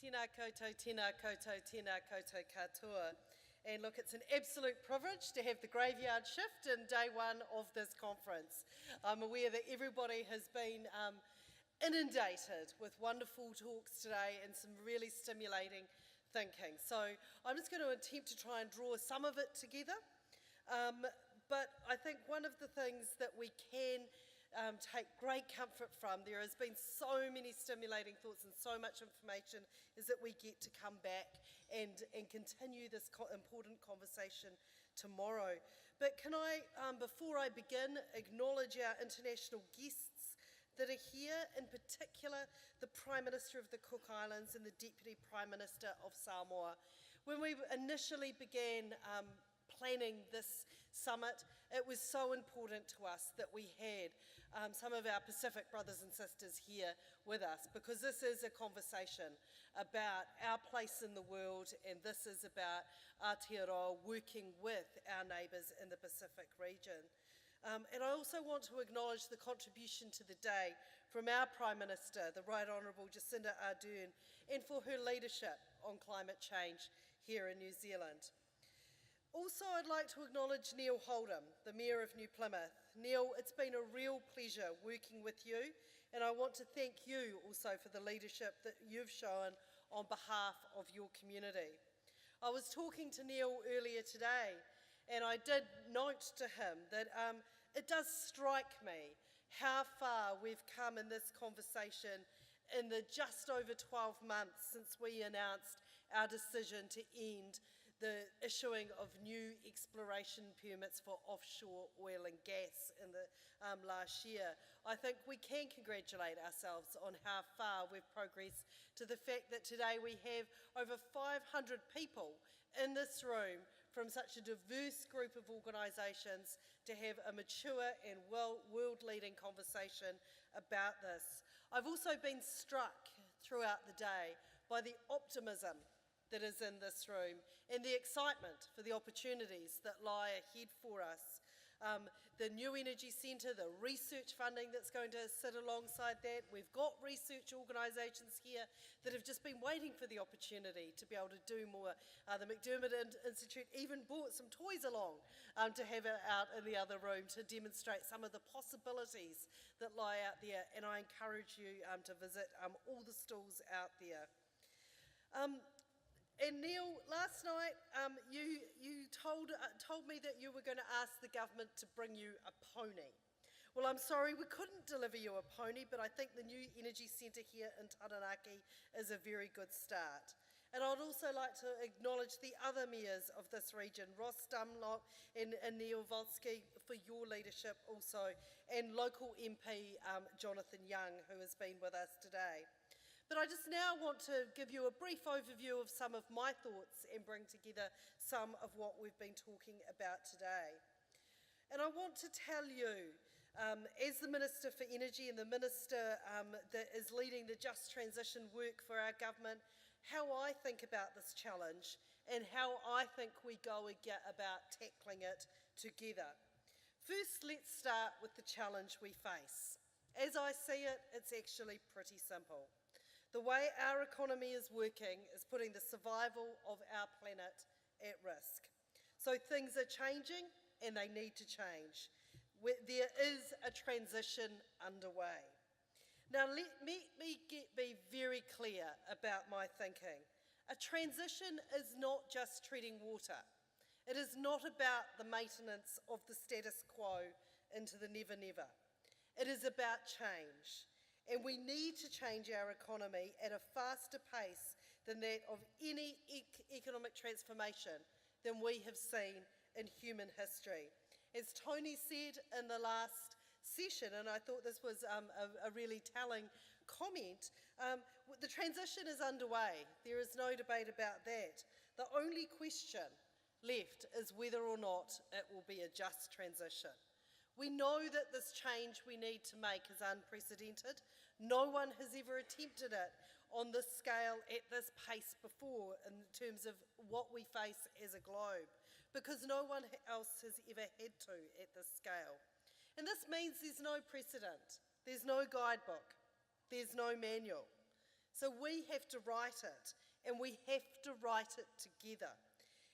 Tēnā koutou, tēnā koutou, tēnā koutou katoa. And look, it's an absolute privilege to have the graveyard shift in day one of this conference. I'm aware that everybody has been inundated with wonderful talks today and some really stimulating thinking. So I'm just going to attempt to try and draw some of it together. But I think one of the things that we can take great comfort from, there has been so many stimulating thoughts and so much information, is that we get to come back and continue this important conversation tomorrow. But can I, before I begin, acknowledge our international guests that are here, in particular the Prime Minister of the Cook Islands and the Deputy Prime Minister of Samoa. When we initially began planning this summit, it was so important to us that we had some of our Pacific brothers and sisters here with us, because this is a conversation about our place in the world, and this is about Aotearoa working with our neighbours in the Pacific region. And I also want to acknowledge the contribution to the day from our Prime Minister, the Right Honourable Jacinda Ardern, and for her leadership on climate change here in New Zealand. Also, I'd like to acknowledge Neil Holdham, the Mayor of New Plymouth. Neil, it's been a real pleasure working with you, and I want to thank you also for the leadership that you've shown on behalf of your community. I was talking to Neil earlier today, and I did note to him that it does strike me how far we've come in this conversation in the just over 12 months since we announced our decision to end the issuing of new exploration permits for offshore oil and gas in the last year. I think we can congratulate ourselves on how far we've progressed, to the fact that today we have over 500 people in this room from such a diverse group of organisations to have a mature and world-leading conversation about this. I've also been struck throughout the day by the optimism that is in this room and the excitement for the opportunities that lie ahead for us. The New Energy Centre, the research funding that's going to sit alongside that. We've got research organisations here that have just been waiting for the opportunity to be able to do more. The McDermott Institute even brought some toys along to have it out in the other room to demonstrate some of the possibilities that lie out there, and I encourage you to visit all the stalls out there. And Neil, last night you told me that you were going to ask the government to bring you a pony. Well, I'm sorry we couldn't deliver you a pony, but I think the New Energy Centre here in Taranaki is a very good start. And I'd also like to acknowledge the other mayors of this region, Ross Dunlop and Neil Volsky, for your leadership also, and local MP Jonathan Young, who has been with us today. But I just now want to give you a brief overview of some of my thoughts and bring together some of what we've been talking about today. And I want to tell you, as the Minister for Energy and the Minister that is leading the Just Transition work for our government, how I think about this challenge and how I think we go about tackling it together. First, let's start with the challenge we face. As I see it, it's actually pretty simple. The way our economy is working is putting the survival of our planet at risk. So things are changing, and they need to change. There is a transition underway. Now let me be very clear about my thinking. A transition is not just treading water. It is not about the maintenance of the status quo into the never never. It is about change. And we need to change our economy at a faster pace than that of any economic transformation than we have seen in human history. As Tony said in the last session, and I thought this was a really telling comment, the transition is underway. There is no debate about that. The only question left is whether or not it will be a just transition. We know that this change we need to make is unprecedented. No one has ever attempted it on this scale at this pace before in terms of what we face as a globe, because no one else has ever had to at this scale. And this means there's no precedent, there's no guidebook, there's no manual. So we have to write it, and we have to write it together.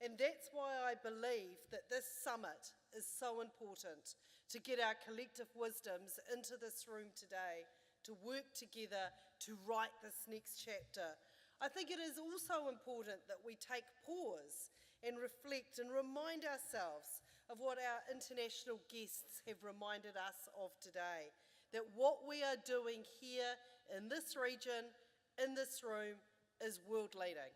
And that's why I believe that this summit is so important, to get our collective wisdoms into this room today, to work together to write this next chapter. I think it is also important that we take pause and reflect and remind ourselves of what our international guests have reminded us of today, that what we are doing here in this region, in this room, is world leading.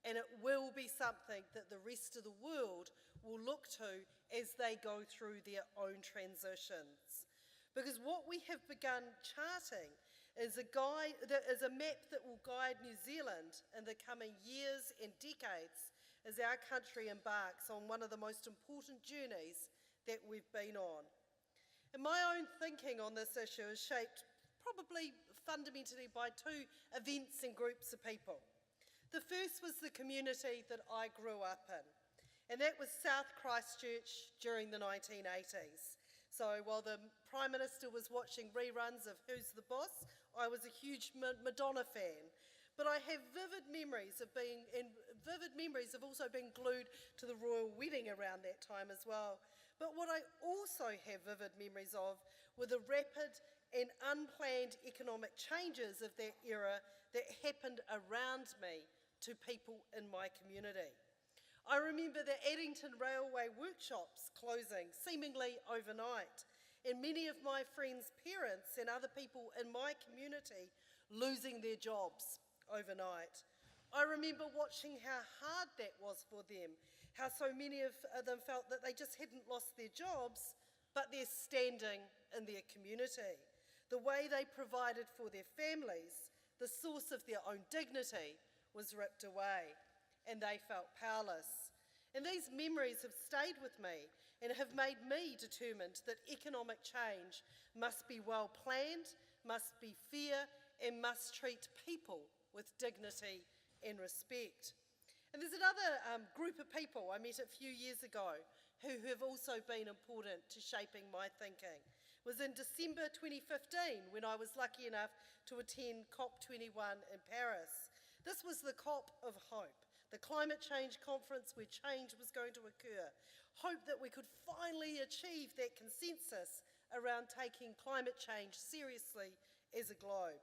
And it will be something that the rest of the world will look to as they go through their own transitions. Because what we have begun charting is a map that will guide New Zealand in the coming years and decades as our country embarks on one of the most important journeys that we've been on. And my own thinking on this issue is shaped probably fundamentally by two events and groups of people. The first was the community that I grew up in, and that was South Christchurch during the 1980s. So while the Prime Minister was watching reruns of Who's the Boss, I was a huge Madonna fan. But I have vivid memories of also being glued to the royal wedding around that time as well. But what I also have vivid memories of were the rapid and unplanned economic changes of that era that happened around me to people in my community. I remember the Addington Railway workshops closing seemingly overnight, and many of my friends' parents and other people in my community losing their jobs overnight. I remember watching how hard that was for them, how so many of them felt that they just hadn't lost their jobs, but their standing in their community, the way they provided for their families, the source of their own dignity was ripped away, and they felt powerless. And these memories have stayed with me and have made me determined that economic change must be well planned, must be fair, and must treat people with dignity and respect. And there's another group of people I met a few years ago who have also been important to shaping my thinking. It was in December 2015 when I was lucky enough to attend COP21 in Paris. This was the COP of hope, the climate change conference where change was going to occur. Hope that we could finally achieve that consensus around taking climate change seriously as a globe.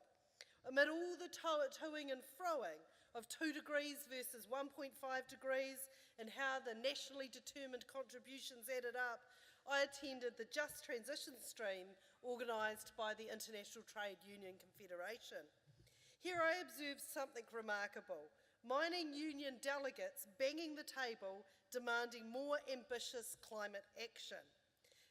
Amid all the toing and froing of 2 degrees versus 1.5 degrees and how the nationally determined contributions added up, I attended the Just Transition stream organised by the International Trade Union Confederation. Here I observed something remarkable. Mining union delegates banging the table, demanding more ambitious climate action.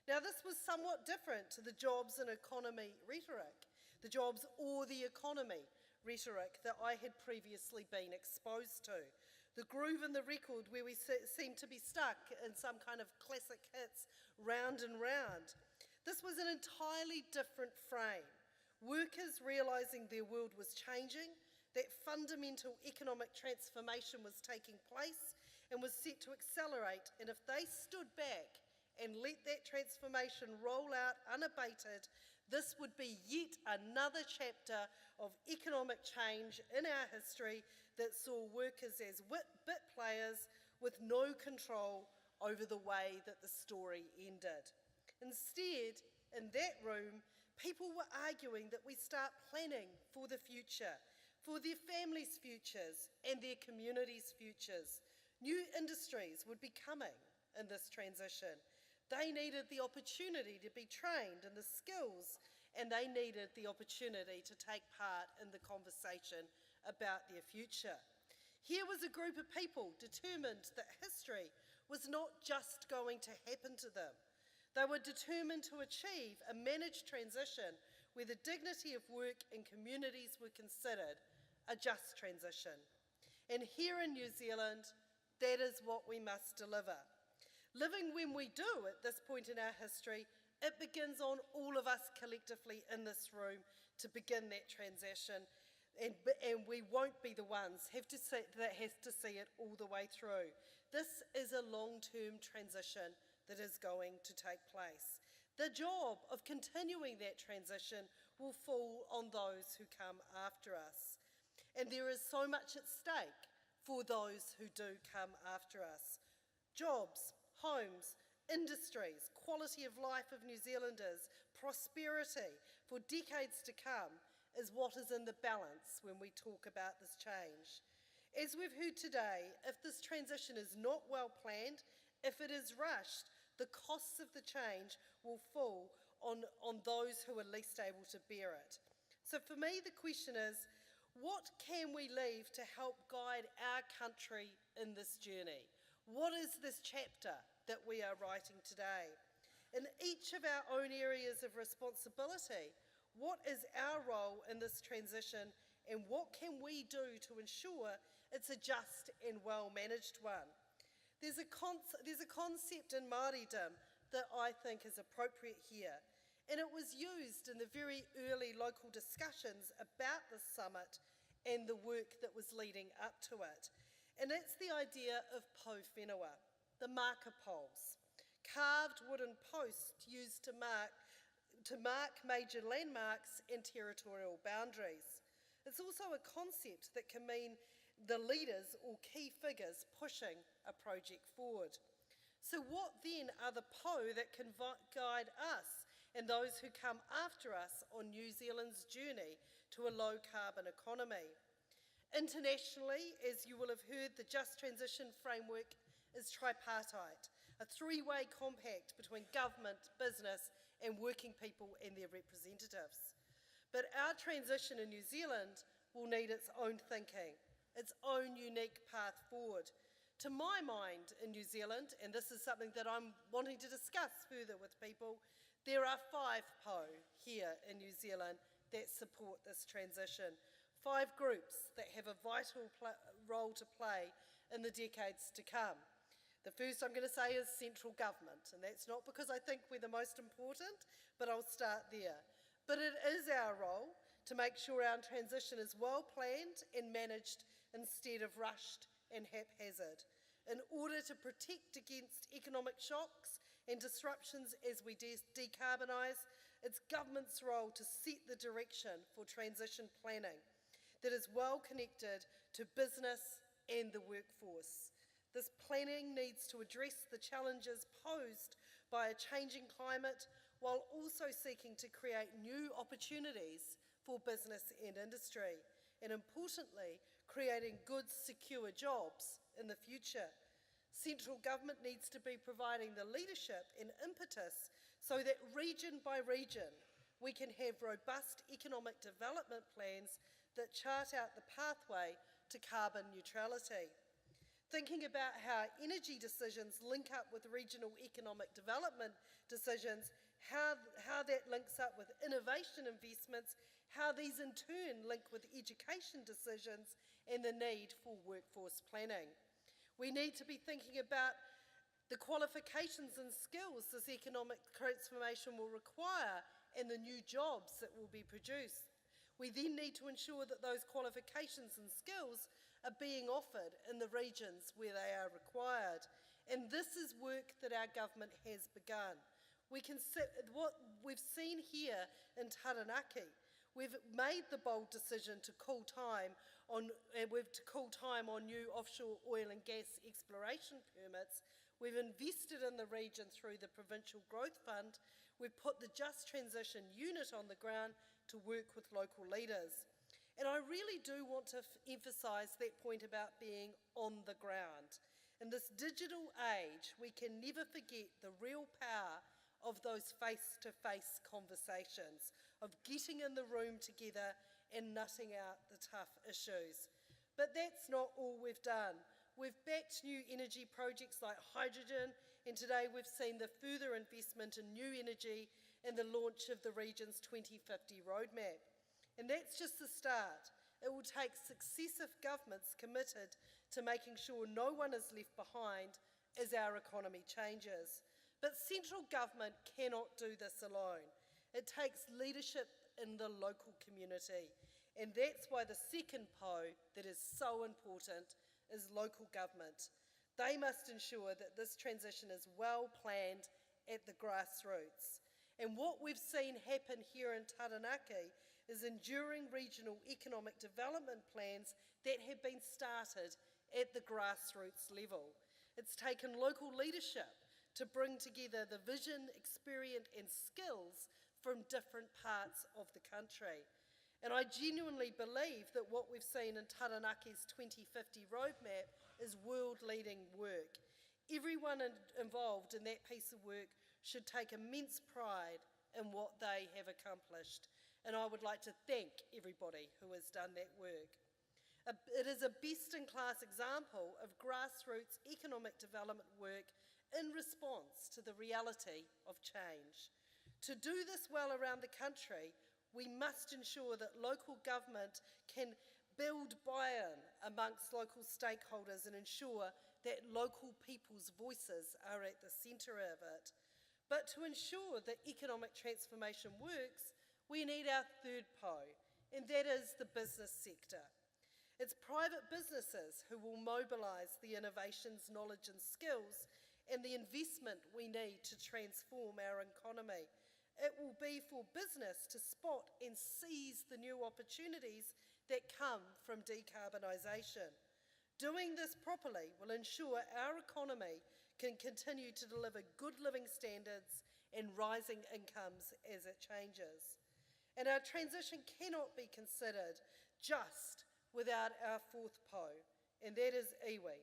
Now this was somewhat different to the jobs and economy rhetoric, the jobs or the economy rhetoric that I had previously been exposed to. The groove in the record where we seem to be stuck in some kind of classic hits round and round. This was an entirely different frame. Workers realising their world was changing, that fundamental economic transformation was taking place and was set to accelerate, and if they stood back and let that transformation roll out unabated, this would be yet another chapter of economic change in our history that saw workers as bit players with no control over the way that the story ended. Instead, in that room, people were arguing that we start planning for the future, for their families' futures and their communities' futures. New industries would be coming in this transition. They needed the opportunity to be trained in the skills, and they needed the opportunity to take part in the conversation about their future. Here was a group of people determined that history was not just going to happen to them. They were determined to achieve a managed transition where the dignity of work and communities were considered a just transition. And here in New Zealand, that is what we must deliver. Living when we do at this point in our history, it begins on all of us collectively in this room to begin that transition, and we won't be the ones that have to see it all the way through. This is a long-term transition that is going to take place. The job of continuing that transition will fall on those who come after us. And there is so much at stake for those who do come after us. Jobs, homes, industries, quality of life of New Zealanders, prosperity for decades to come is what is in the balance when we talk about this change. As we've heard today, if this transition is not well planned, if it is rushed, the costs of the change will fall on those who are least able to bear it. So for me, the question is, what can we leave to help guide our country in this journey? What is this chapter that we are writing today? In each of our own areas of responsibility, what is our role in this transition, and what can we do to ensure it's a just and well-managed one? There's a concept in Māoridom that I think is appropriate here, and it was used in the very early local discussions about the summit and the work that was leading up to it. And that's the idea of po whenua, the marker poles, carved wooden posts used to mark major landmarks and territorial boundaries. It's also a concept that can mean the leaders or key figures pushing a project forward. So what then are the po that can guide us and those who come after us on New Zealand's journey to a low-carbon economy? Internationally, as you will have heard, the Just Transition Framework is tripartite, a three-way compact between government, business, and working people and their representatives. But our transition in New Zealand will need its own thinking, its own unique path forward. To my mind, in New Zealand, and this is something that I'm wanting to discuss further with people, there are 5 po here in New Zealand that support this transition. 5 groups that have a vital role to play in the decades to come. The first I'm going to say is central government, and that's not because I think we're the most important, but I'll start there. But it is our role to make sure our transition is well planned and managed instead of rushed and haphazard, in order to protect against economic shocks and disruptions as we decarbonise. It's government's role to set the direction for transition planning that is well connected to business and the workforce. This planning needs to address the challenges posed by a changing climate while also seeking to create new opportunities for business and industry, and importantly, creating good, secure jobs in the future. Central government needs to be providing the leadership and impetus so that region by region we can have robust economic development plans that chart out the pathway to carbon neutrality. Thinking about how energy decisions link up with regional economic development decisions, how that links up with innovation investments, how these in turn link with education decisions and the need for workforce planning. We need to be thinking about the qualifications and skills this economic transformation will require and the new jobs that will be produced. We then need to ensure that those qualifications and skills are being offered in the regions where they are required. And this is work that our government has begun. What we've seen here in Taranaki, we've made the bold decision to call time on new offshore oil and gas exploration permits. We've invested in the region through the Provincial Growth Fund. We've put the Just Transition Unit on the ground to work with local leaders. And I really do want to emphasise that point about being on the ground. In this digital age, we can never forget the real power of those face-to-face conversations, of getting in the room together and nutting out the tough issues. But that's not all we've done. We've backed new energy projects like hydrogen, and today we've seen the further investment in new energy and the launch of the region's 2050 roadmap. And that's just the start. It will take successive governments committed to making sure no one is left behind as our economy changes. But central government cannot do this alone. It takes leadership in the local community. And that's why the second po that is so important is local government. They must ensure that this transition is well planned at the grassroots. And what we've seen happen here in Taranaki is enduring regional economic development plans that have been started at the grassroots level. It's taken local leadership to bring together the vision, experience and skills from different parts of the country. And I genuinely believe that what we've seen in Taranaki's 2050 roadmap is world-leading work. Everyone involved in that piece of work should take immense pride in what they have accomplished. And I would like to thank everybody who has done that work. It is a best-in-class example of grassroots economic development work in response to the reality of change. To do this well around the country, we must ensure that local government can build buy-in amongst local stakeholders and ensure that local people's voices are at the centre of it. But to ensure that economic transformation works, we need our third pole, and that is the business sector. It's private businesses who will mobilise the innovations, knowledge and skills and the investment we need to transform our economy. It will be for business to spot and seize the new opportunities that come from decarbonisation. Doing this properly will ensure our economy can continue to deliver good living standards and rising incomes as it changes. And our transition cannot be considered just without our fourth pole, and that is iwi.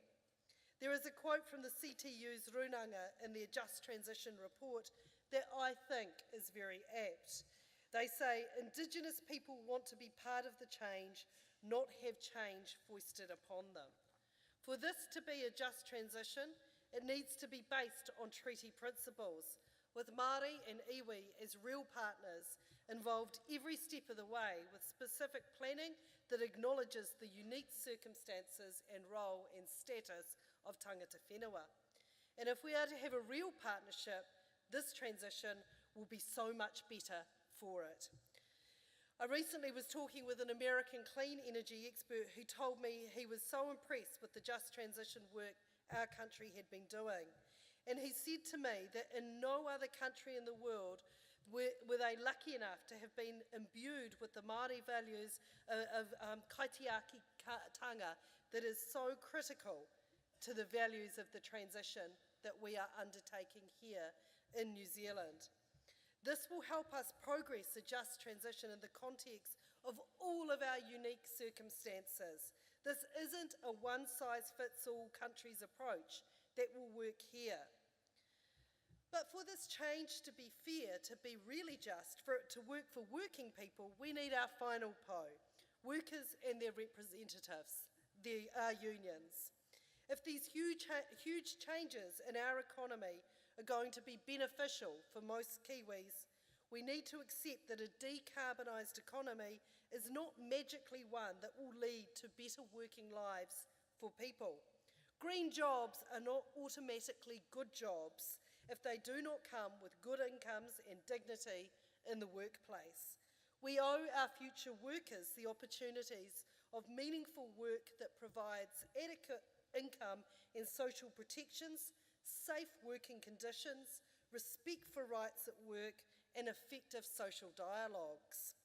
There is a quote from the CTU's Runanga in their Just Transition report that I think is very apt. They say, Indigenous people want to be part of the change, not have change foisted upon them. For this to be a just transition, it needs to be based on treaty principles, with Māori and iwi as real partners involved every step of the way with specific planning that acknowledges the unique circumstances and role and status of tangata whenua. And if we are to have a real partnership, this transition will be so much better for it. I recently was talking with an American clean energy expert who told me he was so impressed with the just transition work our country had been doing. And he said to me that in no other country in the world were they lucky enough to have been imbued with the Māori values of kaitiakitanga that is so critical to the values of the transition that we are undertaking here in New Zealand. This will help us progress a just transition in the context of all of our unique circumstances. This isn't a one-size-fits-all country's approach that will work here. But for this change to be fair, to be really just, for it to work for working people, we need our final pole, workers and their representatives, our unions. If these huge changes in our economy are going to be beneficial for most Kiwis, we need to accept that a decarbonised economy is not magically one that will lead to better working lives for people. Green jobs are not automatically good jobs if they do not come with good incomes and dignity in the workplace. We owe our future workers the opportunities of meaningful work that provides adequate income and social protections, safe working conditions, respect for rights at work, and effective social dialogues.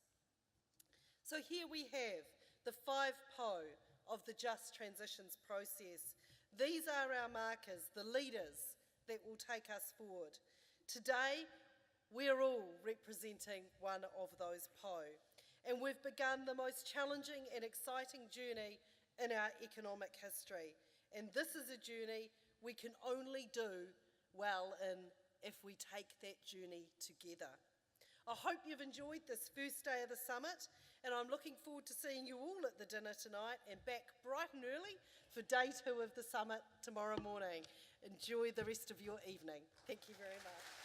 So here we have the 5 PO of the Just Transitions process. These are our markers, the leaders that will take us forward. Today, we're all representing one of those PO, and we've begun the most challenging and exciting journey in our economic history. And this is a journey we can only do well in if we take that journey together. I hope you've enjoyed this first day of the summit, and I'm looking forward to seeing you all at the dinner tonight and back bright and early for day 2 of the summit tomorrow morning. Enjoy the rest of your evening. Thank you very much.